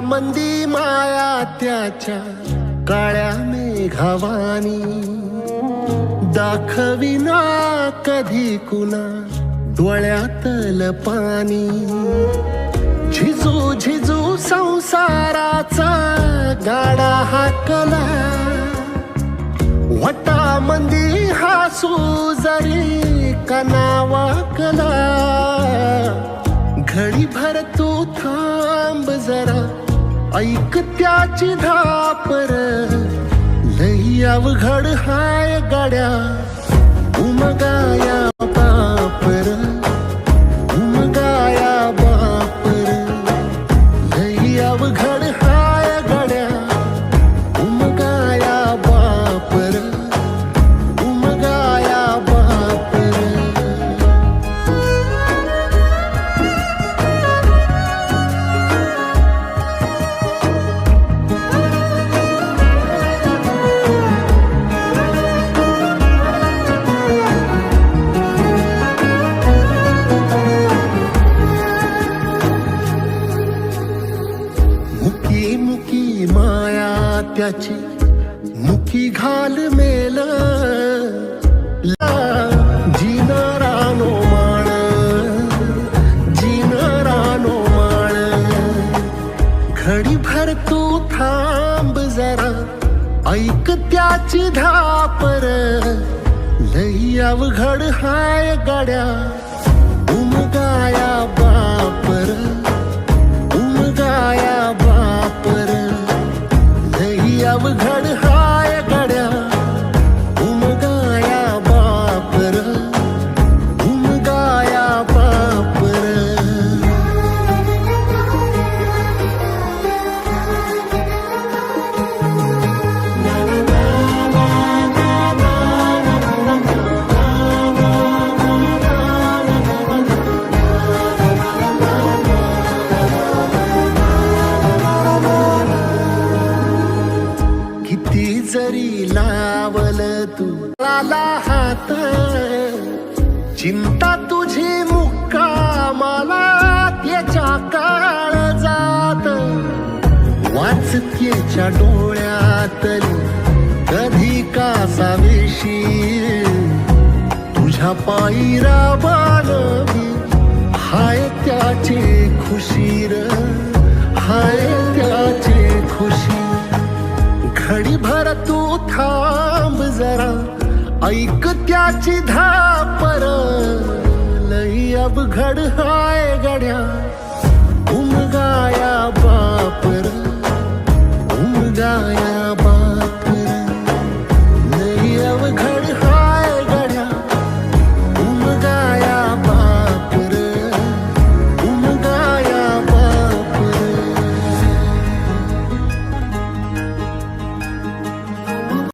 मंदी माया त्याच्या काळ्या मेघावानी, दाखविना कधी कुणा डोळ्यातल पाणी. झिजू झिजू संसाराचा गाडा हाकला, वटा मंदी हासू जरी कना वाकला. घडी भर तू थांब जरा, ऐक त्याची धापर. लई अवघड हाय गाड्या, उमगाया बापर, उमगाया बापर. लई अवघड हाय गाड्या, उमगाया बापर, उमगाया बापर. मुकी मुकी माया त्याची, मुकी घाल मेल. जिनरानो माण, जिनरानो माण. घडी भर तू थांब जरा, ऐक त्याची धापर. लई अवघड हाय गाड्या, उमगाया बापर, उमगाया बापर. लई अवघड हाय गाड्या, उमगाया बापर, उमगाया बापर. किती जरी लावल तू लाला हात, चिंता तुझी मुक्कामाला त्याच्या काळजात. वाचतेच्या डोळ्यातली कधी कासावेशी, तुझ्या पायी राबानवी हाय त्याचे खुशीर, हाय त्याचे खुशी. घडी भर तू थांब जरा, ऐक त्याची धापर. लई अवघड हाय गड्या,